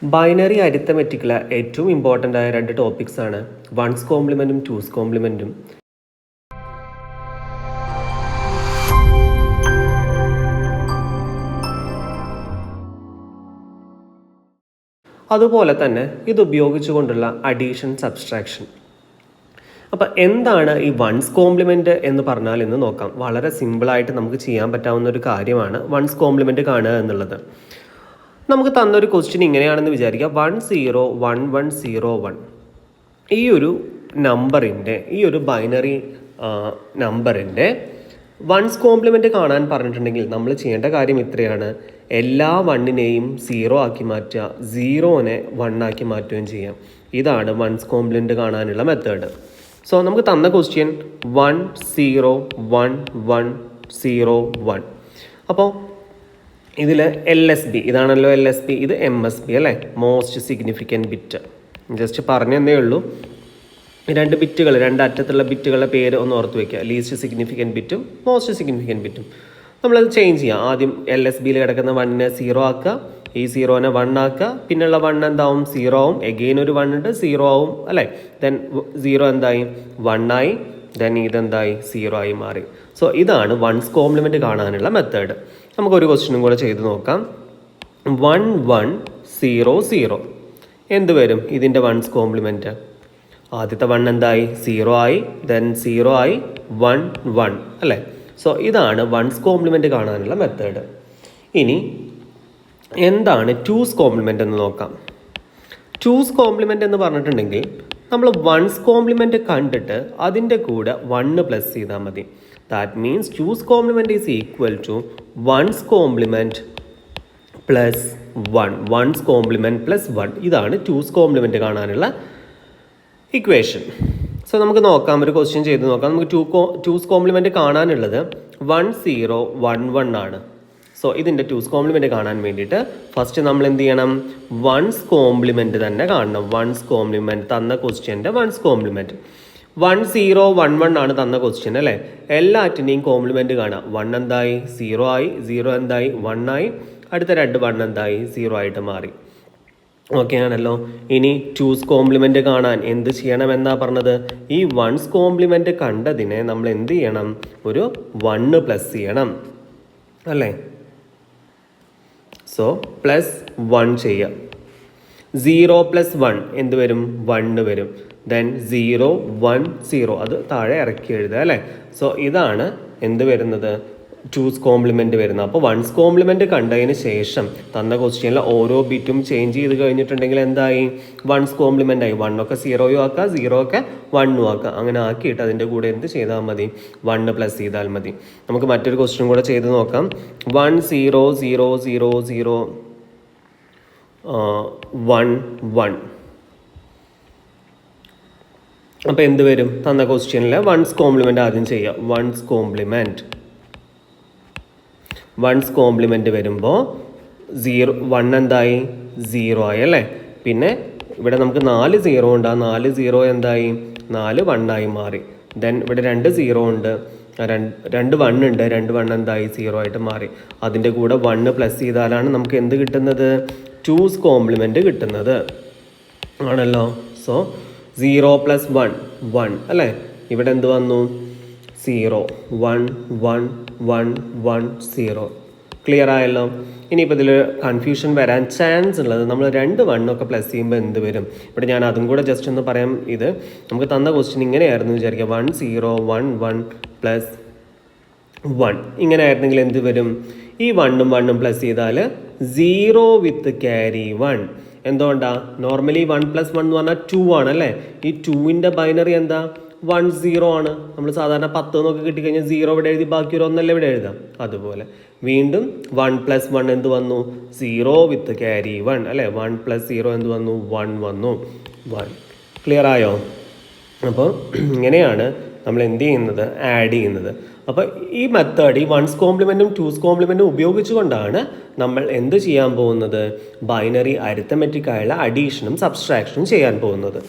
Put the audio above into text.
Binary അരിത്തമെറ്റിക്കിലെ ഏറ്റവും important ആയ രണ്ട് ടോപ്പിക്സാണ് വൺസ് കോംപ്ലിമെൻറ്റും ടൂസ് കോംപ്ലിമെൻറ്റും. അതുപോലെ തന്നെ ഇത് ഉപയോഗിച്ചുകൊണ്ടുള്ള അഡീഷൻ, സബ്സ്ട്രാക്ഷൻ. അപ്പോൾ എന്താണ് ഈ വൺസ് കോംപ്ലിമെൻറ്റ് എന്ന് പറഞ്ഞാൽ എന്ന് നോക്കാം. വളരെ സിമ്പിളായിട്ട് നമുക്ക് ചെയ്യാൻ പറ്റാവുന്ന ഒരു കാര്യമാണ് വൺസ് കോംപ്ലിമെൻറ്റ് കാണുക എന്നുള്ളത്. നമുക്ക് തന്നൊരു ക്വസ്റ്റ്യൻ ഇങ്ങനെയാണെന്ന് വിചാരിക്കുക, 101101. ഈ ഒരു നമ്പറിൻ്റെ, ഈ ഒരു ബൈനറി നമ്പറിൻ്റെ വൺസ് കോംപ്ലിമെൻറ്റ് കാണാൻ പറഞ്ഞിട്ടുണ്ടെങ്കിൽ നമ്മൾ ചെയ്യേണ്ട കാര്യം ഇത്രയാണ്: എല്ലാ വണ്ണിനെയും 0 ആക്കി മാറ്റുക, 0നെ 1 ആക്കി മാറ്റുകയും ചെയ്യാം. ഇതാണ് വൺസ് കോംപ്ലിമെൻറ്റ് കാണാനുള്ള മെത്തേഡ്. സോ നമുക്ക് തന്ന ക്വസ്റ്റ്യൻ 101101. അപ്പോൾ ഇതിൽ LSB ഇതാണല്ലോ LSB, ഇത് MSB അല്ലേ, മോസ്റ്റ് സിഗ്നിഫിക്കൻറ്റ് ബിറ്റ്. ജസ്റ്റ് പറഞ്ഞതേ ഉള്ളൂ. രണ്ട് ബിറ്റുകൾ, രണ്ട് അറ്റത്തുള്ള ബിറ്റുകളുടെ പേര് ഒന്ന് ഓർത്ത് വയ്ക്കുക. ലീസ്റ്റ് സിഗ്നിഫിക്കൻറ്റ് ബിറ്റും മോസ്റ്റ് സിഗ്നിഫിക്കൻറ്റ് ബിറ്റും. നമ്മളത് ചേഞ്ച് ചെയ്യാം. ആദ്യം LSBയിൽ കിടക്കുന്ന 1നെ 0 ആക്കുക, ഈ 0നെ 1 ആക്കുക, പിന്നെയുള്ള 1 എന്താവും? 0 ആവും. എഗെയിൻ ഒരു 1 ഉണ്ട്, 0 ആവും അല്ലേ. ദെൻ 0 എന്തായി? 1 ആയി. ദെൻ ഇതെന്തായി? 0 ആയി മാറി. സോ ഇതാണ് വൺസ് കോംപ്ലിമെൻറ്റ് കാണാനുള്ള മെത്തേഡ്. നമുക്കൊരു ക്വസ്റ്റ്യനും കൂടെ ചെയ്ത് നോക്കാം. 1100 എന്ത് വരും ഇതിൻ്റെ വൺസ് കോംപ്ലിമെൻറ്റ്? ആദ്യത്തെ 1 എന്തായി? 0 ആയി. ദെൻ 0 ആയി, 1 അല്ലേ. സോ ഇതാണ് വൺസ് കോംപ്ലിമെൻറ്റ് കാണാനുള്ള മെത്തേഡ്. ഇനി എന്താണ് ടൂസ് കോംപ്ലിമെൻറ്റ് എന്ന് നോക്കാം. ടൂസ് കോംപ്ലിമെൻറ്റ് എന്ന് പറഞ്ഞിട്ടുണ്ടെങ്കിൽ നമ്മൾ വൺസ് കോംപ്ലിമെൻറ്റ് കണ്ടിട്ട് അതിൻ്റെ കൂടെ 1 പ്ലസ് ചെയ്താൽ മതി. That means two's complement is equal to one's complement plus 1. One's complement plus 1. ഇതാണ് ടൂസ് കോംപ്ലിമെൻറ്റ് കാണാനുള്ള ഇക്വേഷൻ. സോ നമുക്ക് നോക്കാം, ഒരു ക്വസ്റ്റ്യൻ ചെയ്ത് നോക്കാം. നമുക്ക് ടൂസ് കോംപ്ലിമെൻറ്റ് കാണാനുള്ളത് 1011 ആണ്. സോ ഇതിൻ്റെ ടൂസ് കോംപ്ലിമെൻറ്റ് കാണാൻ വേണ്ടിയിട്ട് ഫസ്റ്റ് നമ്മൾ എന്ത് ചെയ്യണം? വൺസ് കോംപ്ലിമെൻറ്റ് തന്നെ കാണണം. വൺസ് കോംപ്ലിമെൻറ്റ് തന്ന ക്വസ്റ്റ്യൻ്റെ വൺസ് കോംപ്ലിമെൻറ്റ് 1011 ആണ് തന്ന ക്വസ്റ്റ്യൻ അല്ലേ. എല്ലാറ്റിനെയും കോംപ്ലിമെൻറ്റ് കാണാം. 1 എന്തായി? 0 ആയി. 0 എന്തായി? 1 ആയി. അടുത്ത 2 1 എന്തായി? 0 ആയിട്ട് മാറി. ഓക്കെ ആണല്ലോ. ഇനി ടൂസ് കോംപ്ലിമെൻറ്റ് കാണാൻ എന്ത് ചെയ്യണം എന്നാ പറഞ്ഞത്? ഈ വൺസ് കോംപ്ലിമെൻറ്റ് കണ്ടതിനെ നമ്മൾ എന്ത് ചെയ്യണം? ഒരു 1 പ്ലസ് ചെയ്യണം അല്ലേ. സോ പ്ലസ് 1 ചെയ്യാം. 0 പ്ലസ് 1 എന്ത് വരും? 1 വരും. ദെൻ 0 1 0 അത് താഴെ ഇറക്കി എഴുതുക അല്ലേ. സോ ഇതാണ് എന്ത് വരുന്നത്? ടൂസ് കോംപ്ലിമെൻറ്റ് വരുന്നത്. അപ്പോൾ വൺസ് കോംപ്ലിമെൻറ്റ് കണ്ടതിന് ശേഷം തന്ന ക്വസ്റ്റ്യനിൽ ഓരോ ബിറ്റും ചേഞ്ച് ചെയ്ത് കഴിഞ്ഞിട്ടുണ്ടെങ്കിൽ എന്തായി? വൺസ് കോംപ്ലിമെൻ്റ് ആയി. 1 ഒക്കെ 0 ആക്കുക, 0 ഒക്കെ 1 ആക്കുക. അങ്ങനെ ആക്കിയിട്ട് അതിൻ്റെ കൂടെ എന്ത് ചെയ്താൽ മതി? 1 പ്ലസ് ചെയ്താൽ മതി. നമുക്ക് മറ്റൊരു ക്വസ്റ്റ്യൻ കൂടെ ചെയ്ത് നോക്കാം. 100011. അപ്പോൾ എന്ത് വരും? തന്ന ക്വസ്റ്റ്യനിൽ വൺസ് കോംപ്ലിമെൻറ്റ് ആദ്യം ചെയ്യുക. വൺസ് കോംപ്ലിമെൻറ്റ് വരുമ്പോൾ 1 എന്തായി? 0 ആയി അല്ലേ. പിന്നെ ഇവിടെ നമുക്ക് 4 0 ഉണ്ട്. ആ 4 0 എന്തായി? 4 1 ആയി മാറി. ദെൻ ഇവിടെ 2 0 ഉണ്ട്, 2 1 ഉണ്ട്. 2 1 എന്തായി? 0 ആയിട്ട് മാറി. അതിൻ്റെ കൂടെ 1 പ്ലസ് ചെയ്താലാണ് നമുക്ക് എന്ത് കിട്ടുന്നത്? ടൂസ് കോംപ്ലിമെൻറ്റ് കിട്ടുന്നത് ആണല്ലോ. സോ 0 പ്ലസ് 1 1 അല്ലേ. ഇവിടെ എന്ത് വന്നു? 0 1 1 1 1 0. ക്ലിയർ ആയല്ലോ. ഇനിയിപ്പോൾ ഇതിൽ കൺഫ്യൂഷൻ വരാൻ ചാൻസ് ഉള്ളത് നമ്മൾ 2 1 ഒക്കെ പ്ലസ് ചെയ്യുമ്പോൾ എന്ത് വരും? ഇവിടെ ഞാൻ അതും കൂടെ ജസ്റ്റ് ഒന്ന് പറയാം. ഇത് നമുക്ക് തന്ന ക്വസ്റ്റ്യൻ ഇങ്ങനെയായിരുന്നു വിചാരിക്കുക. 1011 പ്ലസ് 1 ഇങ്ങനെ ആയിരുന്നെങ്കിൽ എന്ത് വരും? ഈ 1ഉം 1ഉം പ്ലസ് ചെയ്താൽ 0 വിത്ത് ക്യാരി 1. എന്തുകൊണ്ടാണ്? നോർമലി 1 പ്ലസ് 1 എന്ന് പറഞ്ഞാൽ 2 ആണ് അല്ലേ. ഈ 2ൻ്റെ ബൈനറി എന്താ? 1 0 ആണ്. നമ്മൾ സാധാരണ 10 എന്നൊക്കെ കിട്ടിക്കഴിഞ്ഞാൽ 0 ഇവിടെ എഴുതി ബാക്കി ഒരു 1 അല്ലേ ഇവിടെ എഴുതാം. അതുപോലെ വീണ്ടും 1 പ്ലസ് 1 എന്ത് വന്നു? 0 വിത്ത് ക്യാരി 1 അല്ലേ. 1 പ്ലസ് 0 എന്ത് വന്നു? 1 വന്നു. 1. ക്ലിയർ ആയോ? അപ്പോൾ ഇങ്ങനെയാണ് നമ്മൾ എന്ത് ചെയ്യുന്നത്? ആഡ് ചെയ്യുന്നത്. അപ്പോൾ ഈ മെത്തേഡ്, ഈ വൺസ് കോംപ്ലിമെൻറ്റും ടൂസ് കോംപ്ലിമെൻറ്റും ഉപയോഗിച്ചുകൊണ്ടാണ് നമ്മൾ എന്ത് ചെയ്യാൻ പോകുന്നത്? ബൈനറി അരിത്തമെറ്റിക് ആയുള്ള അഡീഷനും സബ്സ്ട്രാക്ഷനും ചെയ്യാൻ പോകുന്നത്.